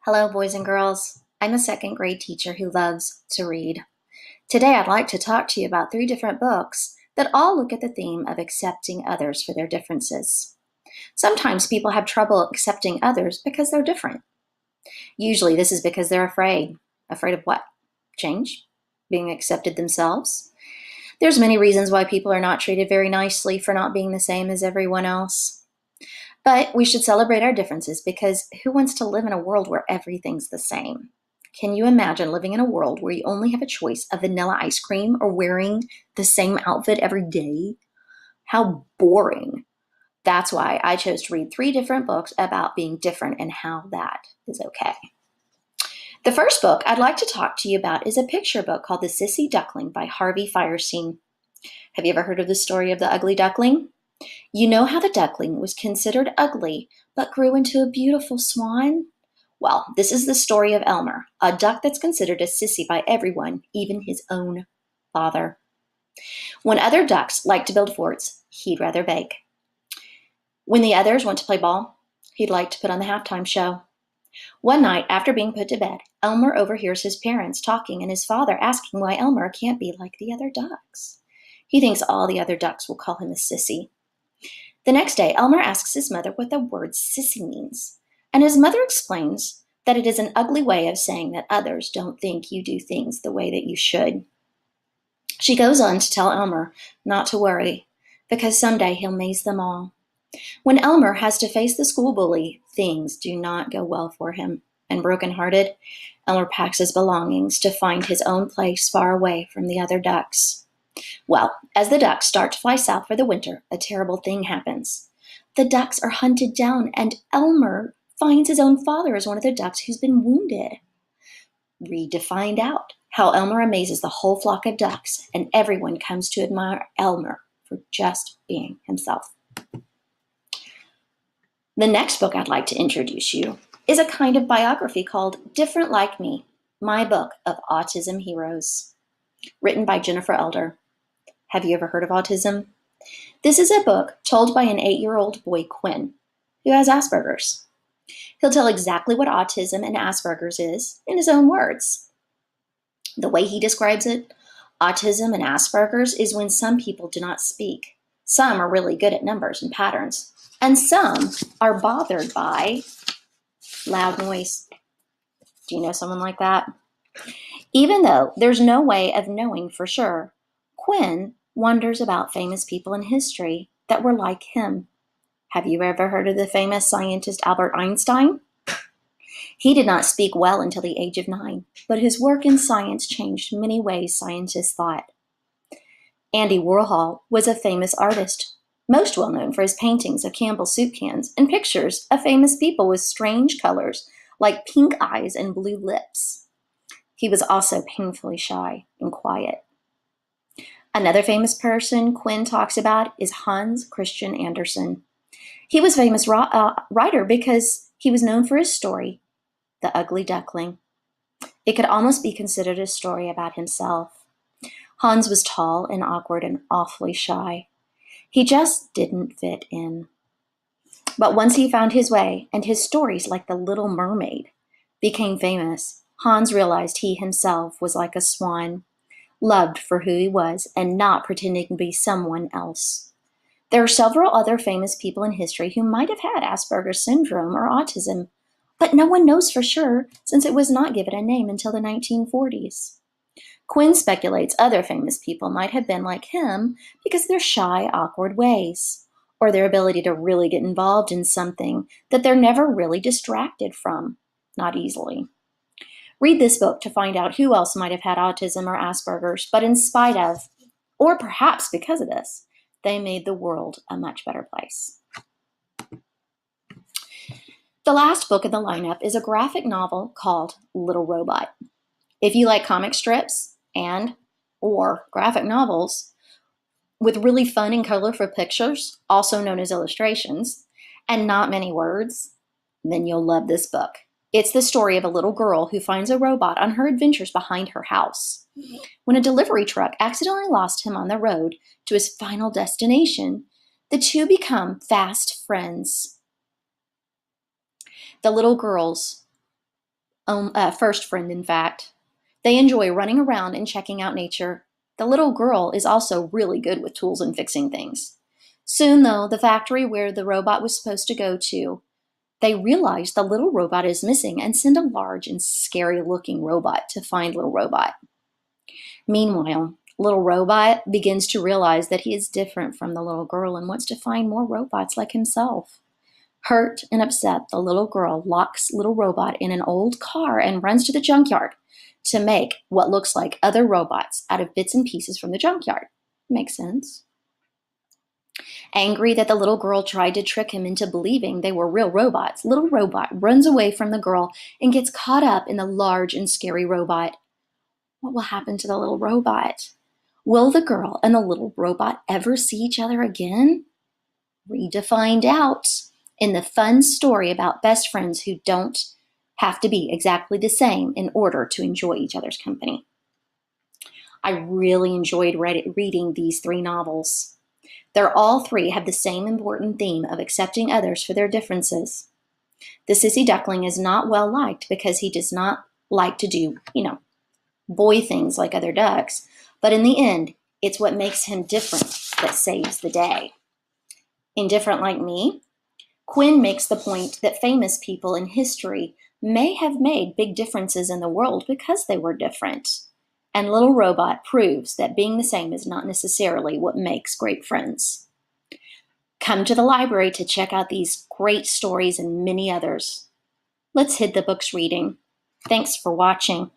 Hello, boys and girls. I'm a second grade teacher who loves to read. Today, I'd like to talk to you about 3 different books that all look at the theme of accepting others for their differences. Sometimes people have trouble accepting others because they're different. Usually, this is because they're afraid. Afraid of what? Change? Being accepted themselves? There's many reasons why people are not treated very nicely for not being the same as everyone else. But we should celebrate our differences because who wants to live in a world where everything's the same? Can you imagine living in a world where you only have a choice of vanilla ice cream or wearing the same outfit every day? How boring. That's why I chose to read 3 different books about being different and how that is okay. The first book I'd like to talk to you about is a picture book called The Sissy Duckling by Harvey Fierstein. Have you ever heard of the story of the ugly duckling? You know how the duckling was considered ugly, but grew into a beautiful swan? Well, this is the story of Elmer, a duck that's considered a sissy by everyone, even his own father. When other ducks liked to build forts, he'd rather bake. When the others went to play ball, he'd like to put on the halftime show. One night, after being put to bed, Elmer overhears his parents talking and his father asking why Elmer can't be like the other ducks. He thinks all the other ducks will call him a sissy. The next day, Elmer asks his mother what the word sissy means, and his mother explains that it is an ugly way of saying that others don't think you do things the way that you should. She goes on to tell Elmer not to worry, because someday he'll maze them all. When Elmer has to face the school bully, things do not go well for him, and brokenhearted, Elmer packs his belongings to find his own place far away from the other ducks. Well, as the ducks start to fly south for the winter, a terrible thing happens. The ducks are hunted down, and Elmer finds his own father as one of the ducks who's been wounded. Read to find out how Elmer amazes the whole flock of ducks, and everyone comes to admire Elmer for just being himself. The next book I'd like to introduce you is a kind of biography called Different Like Me, My Book of Autism Heroes, written by Jennifer Elder. Have you ever heard of autism? This is a book told by an 8-year-old boy, Quinn, who has Asperger's. He'll tell exactly what autism and Asperger's is in his own words. The way he describes it, autism and Asperger's is when some people do not speak. Some are really good at numbers and patterns, and some are bothered by loud noise. Do you know someone like that? Even though there's no way of knowing for sure, Quinn wonders about famous people in history that were like him. Have you ever heard of the famous scientist Albert Einstein? He did not speak well until the age of 9, but his work in science changed many ways scientists thought. Andy Warhol was a famous artist, most well known for his paintings of Campbell's soup cans and pictures of famous people with strange colors like pink eyes and blue lips. He was also painfully shy and quiet. Another famous person Quinn talks about is Hans Christian Andersen. He was a famous writer because he was known for his story, The Ugly Duckling. It could almost be considered a story about himself. Hans was tall and awkward and awfully shy. He just didn't fit in. But once he found his way, and his stories, like The Little Mermaid, became famous, Hans realized he himself was like a swan, loved for who he was and not pretending to be someone else. There are several other famous people in history who might have had Asperger's syndrome or autism, but no one knows for sure since it was not given a name until the 1940s. Quinn speculates other famous people might have been like him because of their shy, awkward ways, or their ability to really get involved in something that they're never really distracted from, not easily. Read this book to find out who else might have had autism or Asperger's, but in spite of, or perhaps because of this, they made the world a much better place. The last book in the lineup is a graphic novel called Little Robot. If you like comic strips or graphic novels with really fun and colorful pictures, also known as illustrations, and not many words, then you'll love this book. It's the story of a little girl who finds a robot on her adventures behind her house. When a delivery truck accidentally lost him on the road to his final destination, the two become fast friends. The little girls first friend, in fact. They enjoy running around and checking out nature. The little girl is also really good with tools and fixing things. Soon, though, the factory where the robot was supposed to go to, they realize the little robot is missing and send a large and scary looking robot to find little robot. Meanwhile, little robot begins to realize that he is different from the little girl and wants to find more robots like himself. Hurt and upset, the little girl locks little robot in an old car and runs to the junkyard to make what looks like other robots out of bits and pieces from the junkyard. Makes sense. Angry that the little girl tried to trick him into believing they were real robots, little robot runs away from the girl and gets caught up in the large and scary robot. What will happen to the little robot? Will the girl and the little robot ever see each other again? Read to find out in the fun story about best friends who don't have to be exactly the same in order to enjoy each other's company. I really enjoyed reading these 3 novels. They're all 3 have the same important theme of accepting others for their differences. The Sissy Duckling is not well liked because he does not like to do, boy things like other ducks, but in the end, it's what makes him different that saves the day. In Different Like Me, Quinn makes the point that famous people in history may have made big differences in the world because they were different. And Little Robot proves that being the same is not necessarily what makes great friends. Come to the library to check out these great stories and many others. Let's hit the books reading. Thanks for watching.